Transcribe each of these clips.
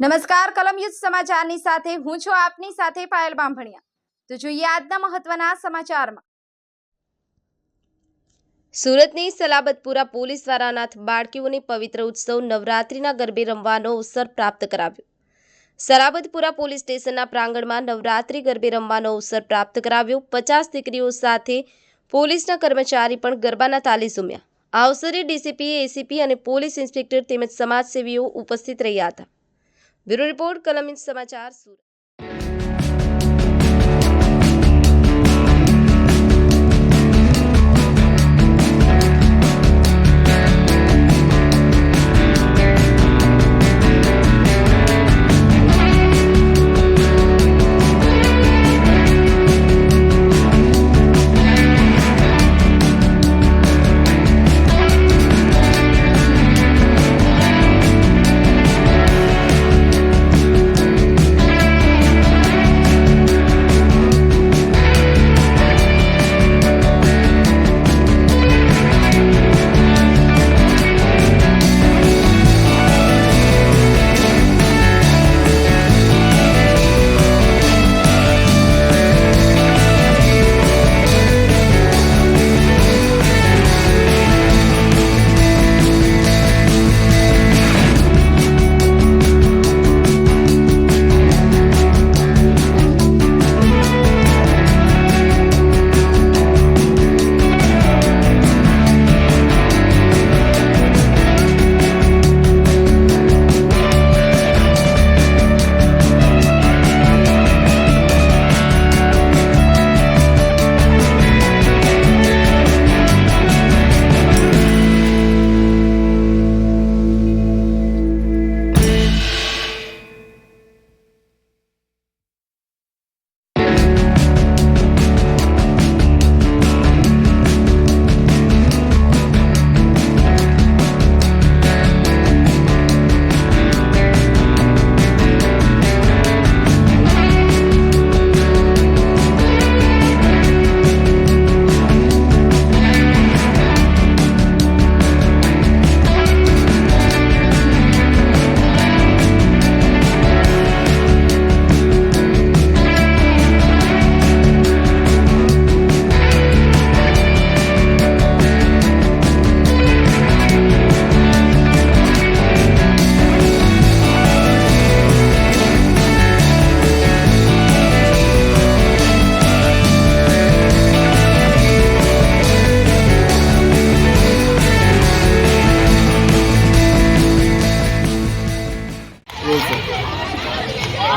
નમસ્કાર કલમ યુદ્ધ સમાચારની સાથે હું છું આપની સાથે પાયલ બામભણિયા। તો જોઈએ આજના મહત્વના સમાચારમાં। સુરતની સલાબતપુરા પોલીસ દ્વારા અનાથ બાળકીઓની પવિત્ર ઉત્સવ નવરાત્રિના ગરબે રમવાનો અવસર પ્રાપ્ત કરાવ્યો। સલાબતપુરા પોલીસ સ્ટેશનના પ્રાંગણમાં નવરાત્રિ ગરબે રમવાનો અવસર પ્રાપ્ત કરાવ્યો। 50 દીકરીઓ સાથે પોલીસના કર્મચારી પણ ગરબાના તાલી ઝૂમ્યા। આ અવસરે ડીસીપી, એસીપી અને પોલીસ ઇન્સ્પેક્ટર તેમજ સમાજસેવીઓ ઉપસ્થિત રહ્યા હતા। ब्यूरो रिपोर्ट कलम युद्ध समाचार सूरत।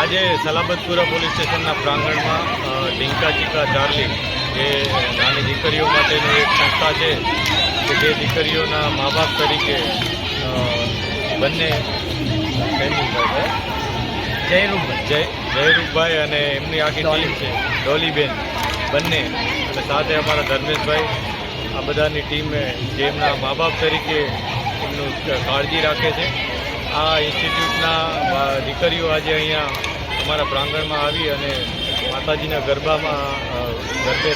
આજે સલાબતપુરા પોલીસ સ્ટેશનના પ્રાંગણમાં ઢીંકા ચીકા ચાર્લી એ નાની દીકરીઓ માટેની એક સંસ્થા છે કે જે દીકરીઓના મા બાપ તરીકે બંને જયરૂપભાઈ અને એમની આખી ટીમ છે, ડોલીબેન બંને, અને સાથે અમારા ધર્મેશભાઈ, આ બધાની ટીમે જે એમના મા બાપ તરીકે એમનું કાળજી રાખે છે। આ ઇન્સ્ટિટ્યૂટના દીકરીઓ આજે અહીંયા અમારા પ્રાંગણમાં આવી અને માતાજીના ગરબે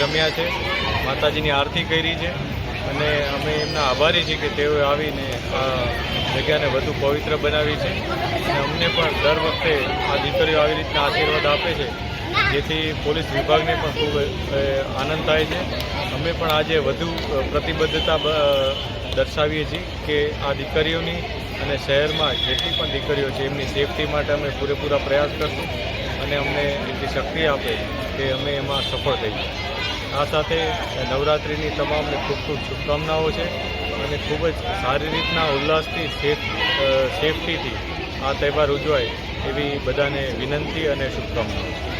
રમ્યા છે, માતાજીની આરતી કરી છે, અને અમે એમના આભારી છીએ કે તેઓએ આવીને આ જગ્યાને વધુ પવિત્ર બનાવી છે। અને અમને પણ દર વખતે આ દીકરીઓ આવી રીતના આશીર્વાદ આપે છે, જેથી પોલીસ વિભાગને પણ ખૂબ આનંદ થાય છે। અમે પણ આજે વધુ પ્રતિબદ્ધતા દર્શાવીએ છીએ કે આ દીકરીઓની અને શહેરમાં જેટલી પણ દીકરીઓ છે એમની સેફટી માટે અમે પૂરેપૂરા પ્રયાસ કરશું, અને અમને એટલી શક્તિ આપે કે અમે એમાં સફળ થઈએ। આ સાથે નવરાત્રિની તમામને ખૂબ ખૂબ શુભકામનાઓ છે, અને ખૂબ જ સારી રીતના ઉલ્લાસથી સેફટીથી આ તહેવાર ઉજવાય એવી બધાને વિનંતી અને શુભકામનાઓ છે।